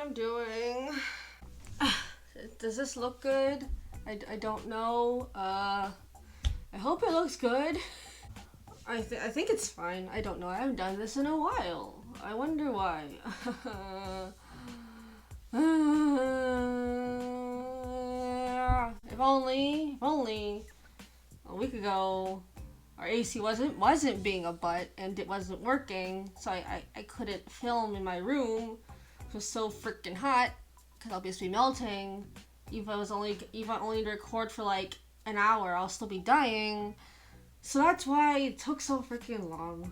I'm doing. Does this look good? I don't know. I hope it looks good. I think it's fine. I don't know. I haven't done this in a while. I wonder why. If only a week ago our AC wasn't being a butt and it wasn't working, so I couldn't film in my room. It was so freaking hot because I'll be melting. Even if I only to record for like an hour, I'll still be dying. So that's why it took so freaking long.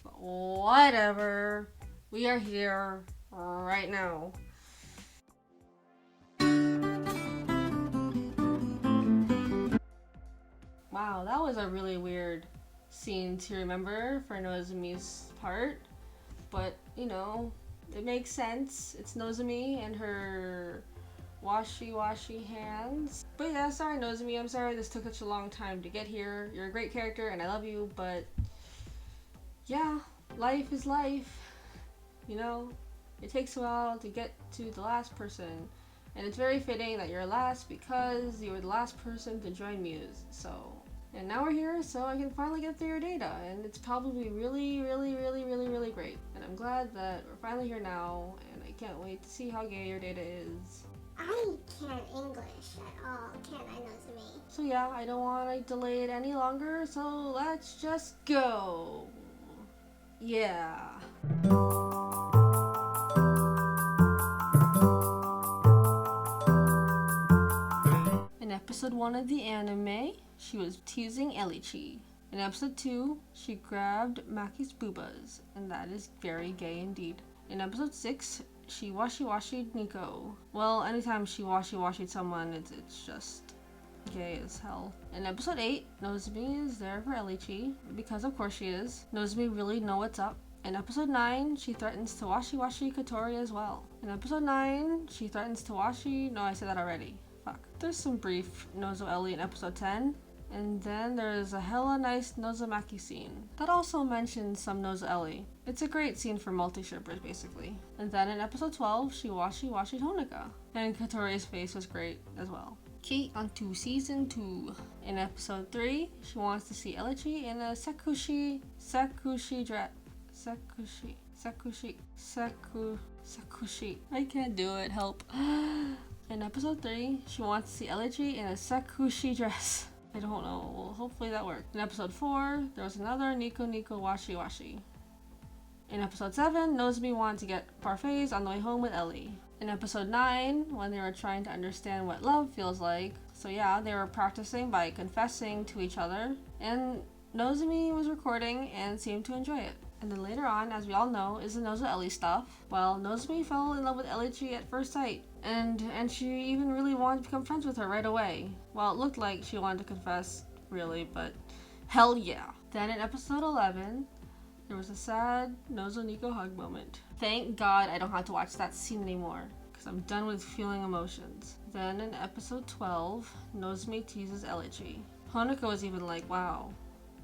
But whatever. We are here right now. Wow, that was a really weird scene to remember for Nozomi's part. But, you know, it makes sense. It's Nozomi and her washy hands. But yeah, sorry Nozomi, I'm sorry this took such a long time to get here. You're a great character and I love you, but yeah, life is life. You know, it takes a while to get to the last person. And it's very fitting that you're last because you were the last person to join Muse. So, and now we're here so I can finally get through your data. And it's probably really great. And I'm glad that we're finally here now and I can't wait to see how gay your data is. I can't English at all, can I, Nozomi? So yeah, I don't want to delay it any longer, so let's just go. Yeah. In episode 1 of the anime, she was teasing Elichi. In episode 2, she grabbed Maki's boobas, and that is very gay indeed. In episode 6, she washi-washi'd Nico. Well, anytime she washi-washi'd someone, it's just gay as hell. In episode 8, Nozomi is there for Elichi, because of course she is. Nozomi really know what's up. In episode 9, she threatens to washi-washi Katori as well. In episode 9, she threatens to washi... No, I said that already. Fuck. There's some brief Nozo-Ellie in episode 10. And then there's a hella nice Nozomaki scene that also mentions some Nozo-Ellie. It's a great scene for multi-shippers, basically. And then in episode 12, she washi-washi'd Honoka. And Katori's face was great as well. Okay, on to season 2. In episode 3, she wants to see Elichi in a Sakushi dress. Sakushi. I can't do it, help. In episode 3, she wants to see Elichi in a Sakushi dress. I don't know, well, hopefully that worked. In episode 4, there was another Nico washi-washi. In episode 7, Nozomi wanted to get parfaits on the way home with Ellie. In episode 9, when they were trying to understand what love feels like, so yeah, they were practicing by confessing to each other, and Nozomi was recording and seemed to enjoy it. And then later on, as we all know, is the Nozo-Ellie stuff. Well, Nozomi fell in love with Elichi at first sight, and she even really wanted to become friends with her right away. Well, it looked like she wanted to confess, really, but hell yeah. Then in episode 11, there was a sad Nozo-Nico hug moment. Thank God I don't have to watch that scene anymore, because I'm done with feeling emotions. Then in episode 12, Nozomi teases Elichi. Honoka was even like, wow,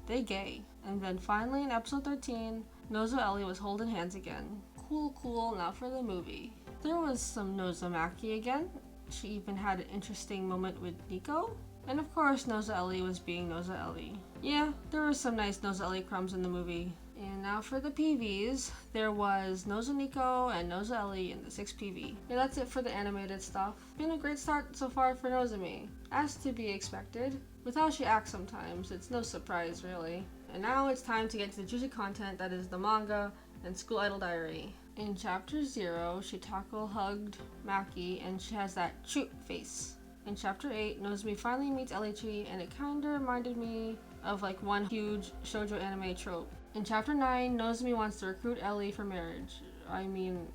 they gay. And then finally in episode 13, Nozo-Ellie was holding hands again. Cool, now for the movie. There was some Nozomaki again. She even had an interesting moment with Nico. And of course, Nozo-Ellie was being Nozo-Ellie. Yeah, there were some nice Nozo-Ellie crumbs in the movie. And now for the PVs, there was Nozo-Nico and Nozo-Ellie in the 6 PV. Yeah, that's it for the animated stuff. Been a great start so far for Nozomi. As to be expected. With how she acts sometimes, it's no surprise really. And now it's time to get to the juicy content that is the manga and School Idol Diary. In chapter 0, Shitako hugged Maki and she has that shoot face. In chapter 8, Nozomi finally meets Elichi and it kinda reminded me of like one huge shoujo anime trope. In chapter 9, Nozomi wants to recruit Ellie for marriage. I mean,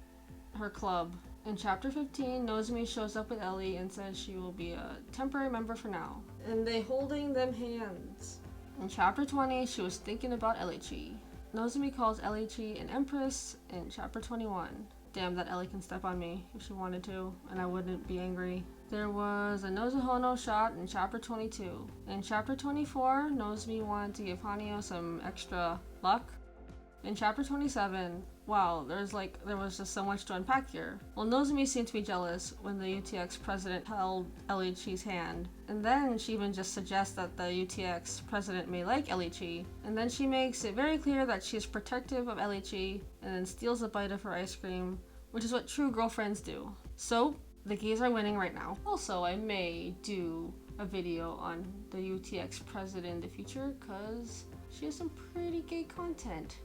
her club. In chapter 15, Nozomi shows up with Ellie and says she will be a temporary member for now. And they holding them hands. In chapter 20, she was thinking about Elichi. Nozomi calls Elichi an empress in chapter 21. Damn, that Ellie can step on me if she wanted to, and I wouldn't be angry. There was a Nozohono shot in chapter 22. In chapter 24, Nozomi wanted to give Hanyo some extra luck. In chapter 27, Wow, there was just so much to unpack here. Well, Nozomi seemed to be jealous when the UTX president held Elichi's hand, and then she even just suggests that the UTX president may like Elichi, and then she makes it very clear that she is protective of Elichi, and then steals a bite of her ice cream, which is what true girlfriends do. So, the gays are winning right now. Also, I may do a video on the UTX president in the future, because she has some pretty gay content.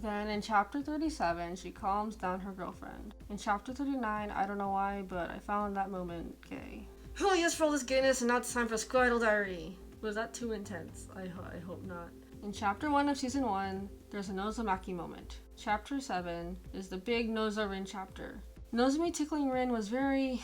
Then in chapter 37, she calms down her girlfriend. In chapter 39, I don't know why, but I found that moment gay. Oh yes, for all this gayness, and now it's time for School Idol Diary. Was that too intense? I hope not. In chapter 1 of season 1, there's a Nozomaki moment. Chapter 7 is the big Nozo Rin chapter. Nozomi tickling Rin was very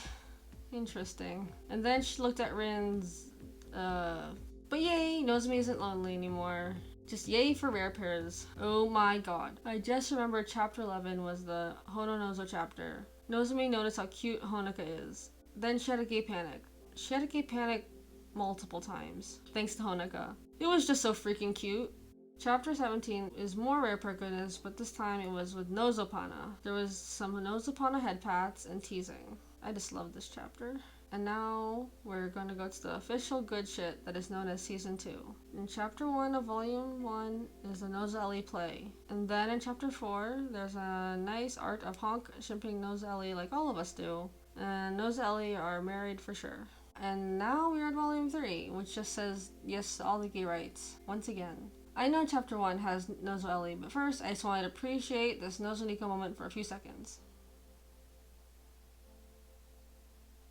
interesting. And then she looked at Rin's, but yay, Nozomi isn't lonely anymore. Just yay for rare pairs. Oh my god. I just remember chapter 11 was the Hononozo chapter. Nozomi noticed how cute Honoka is. Then she had a gay panic. She had a gay panic multiple times, thanks to Honoka. It was just so freaking cute. Chapter 17 is more rare pair goodness, but this time it was with Nozopana. There was some Nozopana head pats and teasing. I just love this chapter. And now we're gonna go to the official good shit that is known as Season 2. In Chapter 1 of Volume 1 is the Noza Ellie play. And then in Chapter 4, there's a nice art of Honk shipping Noza Ellie like all of us do. And Noza Ellie are married for sure. And now we're at Volume 3, which just says yes to all the gay rights. Once again. I know Chapter 1 has Nozo Ellie, but first I just wanted to appreciate this Nozo Nico moment for a few seconds.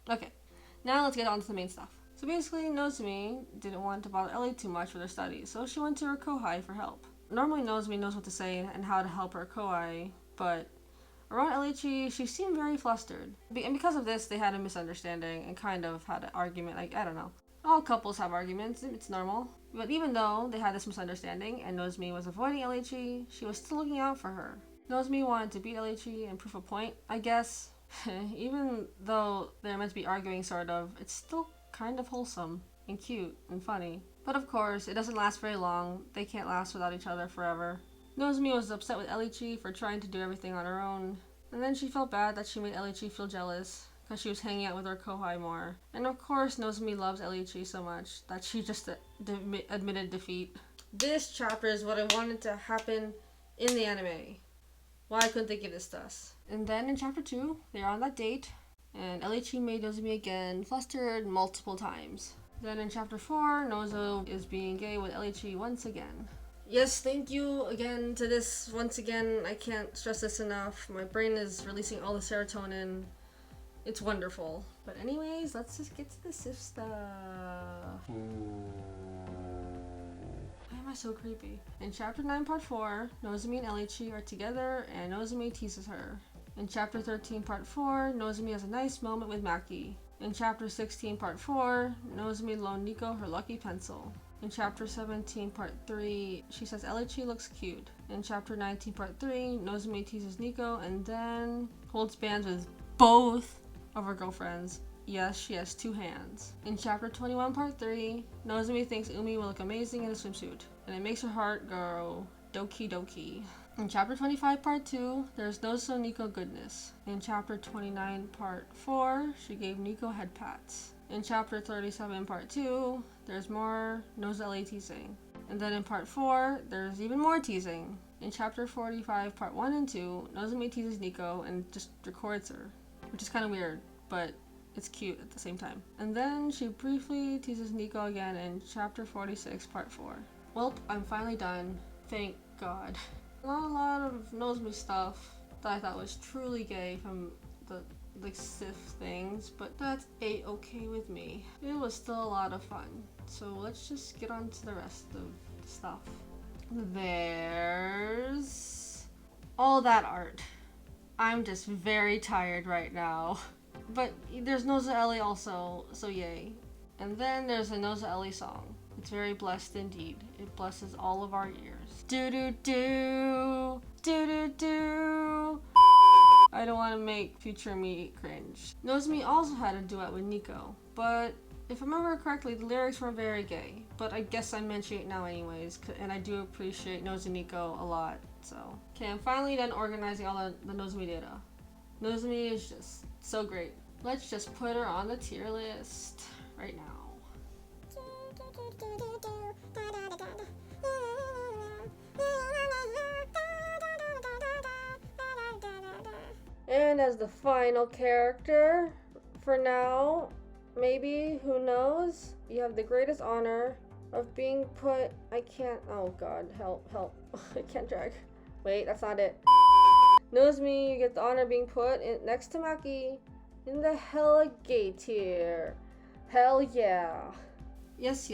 Okay. Now let's get on to the main stuff. So basically, Nozomi didn't want to bother Ellie too much with her studies, so she went to her kohai for help. Normally Nozomi knows what to say and how to help her kohai, but around Elichi, she seemed very flustered. And because of this, they had a misunderstanding and kind of had an argument, like, I don't know. All couples have arguments, it's normal. But even though they had this misunderstanding and Nozomi was avoiding Elichi, she was still looking out for her. Nozomi wanted to beat Elichi and prove a point, I guess. Even though they're meant to be arguing sort of, it's still kind of wholesome and cute and funny. But of course, it doesn't last very long. They can't last without each other forever. Nozomi was upset with Elichi for trying to do everything on her own. And then she felt bad that she made Elichi feel jealous because she was hanging out with her kohai more. And of course, Nozomi loves Elichi so much that she just admitted defeat. This chapter is what I wanted to happen in the anime. Why couldn't they give this to us? And then in chapter 2, they're on that date, and Elichi made Nozomi again flustered multiple times. Then in chapter 4, Nozo is being gay with Elichi once again. Yes, thank you again to this once again. I can't stress this enough. My brain is releasing all the serotonin. It's wonderful. But anyways, let's just get to the Sif stuff. Why am I so creepy? In chapter 9 part 4, Nozomi and Elichi are together and Nozomi teases her. In chapter 13 part 4, Nozomi has a nice moment with Maki. In chapter 16 part 4, Nozomi loaned Nico her lucky pencil. In chapter 17 part 3, she says Elichi looks cute. In chapter 19 part 3, Nozomi teases Nico and then holds bands with both of her girlfriends. Yes, she has 2 hands. In chapter 21 part 3, Nozomi thinks Umi will look amazing in a swimsuit, and it makes her heart go doki doki. In chapter 25 part 2, there's Nozo Nico goodness. In chapter 29 part 4, she gave Nico head pats. In chapter 37 part 2, there's more Nozo Ellie teasing. And then in part 4, there's even more teasing. In chapter 45 part 1 and 2, Nozomi teases Nico and just records her, which is kind of weird, but it's cute at the same time. And then she briefly teases Nico again in chapter 46 part 4. Welp, I'm finally done. Thank God. Not a lot of Nozomi stuff that I thought was truly gay from the Sif things, but that's a-okay with me. It was still a lot of fun. So let's just get on to the rest of the stuff. There's all that art. I'm just very tired right now. But there's Nozo Ellie also, so yay. And then there's a Nozo Ellie song. It's very blessed indeed. It blesses all of our ears. Do do do, do do do. I don't want to make future me cringe. Nozomi also had a duet with Nico, but if I remember correctly, the lyrics were very gay. But I guess I'm mentioning it now anyways, and I do appreciate Nozo Nico a lot. So, okay, I'm finally done organizing all the Nozomi data. Nozomi is just so great. Let's just put her on the tier list right now. And as the final character, for now, maybe, who knows, you have the greatest honor of being put, oh god, help, I can't drag. Wait, that's not it. Nozomi, you get the honor of being put next to Maki in the hella gay tier. Hell yeah. Yes,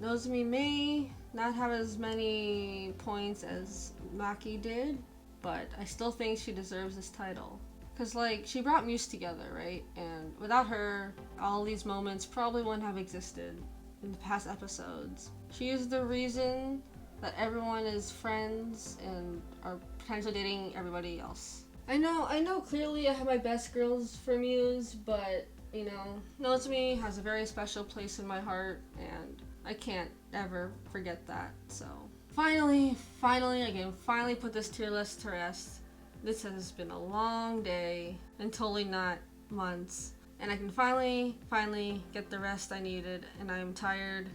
Nozomi may not have as many points as Maki did, but I still think she deserves this title. Cause like, she brought Muse together, right? And without her, all these moments probably wouldn't have existed in the past episodes. She is the reason that everyone is friends and are potentially dating everybody else. I know clearly I have my best girls for Muse, but you know, Nozomi has a very special place in my heart and I can't ever forget that. So finally, I can finally put this tier list to rest. This has been a long day and totally not months. And I can finally get the rest I needed, and I'm tired,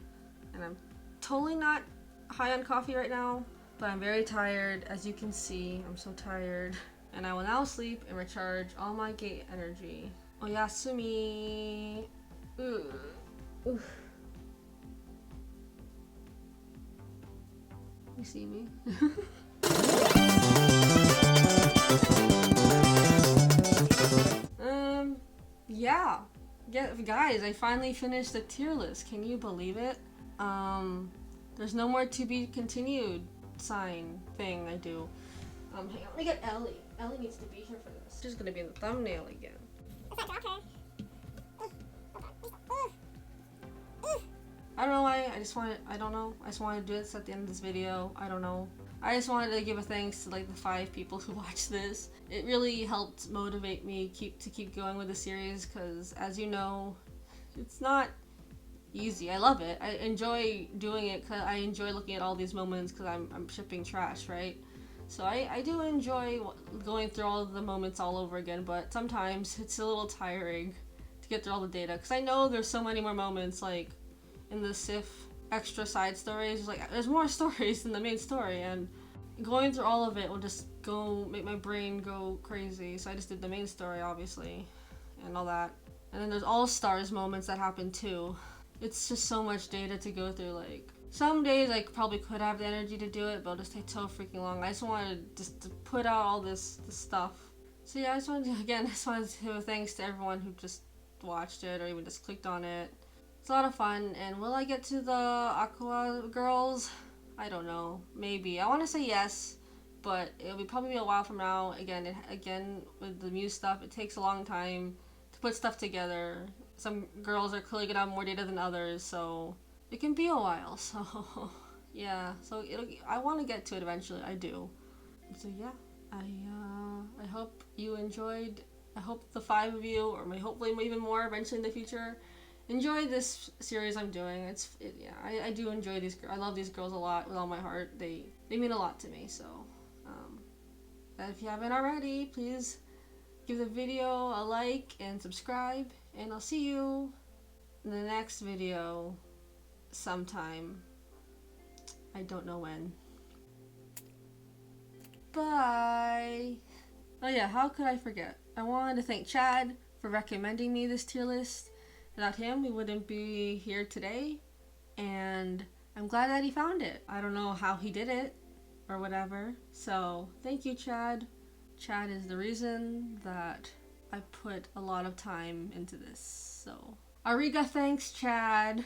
and I'm totally not high on coffee right now, but I'm very tired. As you can see, I'm so tired. And I will now sleep and recharge all my gate energy. Oyasumi. Oof. You see me? Yeah. Guys, I finally finished the tier list. Can you believe it? There's no more to be continued sign thing I do. Hang on, let me get Ellie. Ellie needs to be here for this. She's gonna be in the thumbnail again. I don't know why, I just wanted to do this at the end of this video. I don't know. I just wanted to give a thanks to like the 5 people who watched this. It really helped motivate me to keep going with the series, because as you know, it's not easy. I love it. I enjoy doing it because I enjoy looking at all these moments because I'm shipping trash, right? So I do enjoy going through all of the moments all over again, but sometimes it's a little tiring to get through all the data, because I know there's so many more moments like in the Sif extra side stories. Like, there's more stories than the main story, and going through all of it will just make my brain go crazy. So I just did the main story, obviously, and all that. And then there's all-stars moments that happen too. It's just so much data to go through. Like, some days I probably could have the energy to do it, but it'll just take so freaking long. I just wanted to put out all this stuff. So yeah, I just wanted to give a thanks to everyone who just watched it or even just clicked on it. It's a lot of fun. And will I get to the Aqours girls? I don't know. Maybe. I want to say yes, but it'll probably be a while from now. Again, with the Muse stuff, it takes a long time to put stuff together. Some girls are clearly gonna have more data than others, so it can be a while. So yeah, so I want to get to it eventually. I do. So yeah, I hope you enjoyed. I hope the 5 of you, or hopefully even more eventually in the future, enjoy this series I'm doing. I do enjoy these. I love these girls a lot with all my heart. They mean a lot to me. So if you haven't already, please give the video a like and subscribe. And I'll see you in the next video sometime. I don't know when. Bye! Oh yeah, how could I forget? I wanted to thank Chad for recommending me this tier list. Without him, we wouldn't be here today. And I'm glad that he found it. I don't know how he did it or whatever. So thank you, Chad. Chad is the reason that I put a lot of time into this. So ariga thanks, Chad.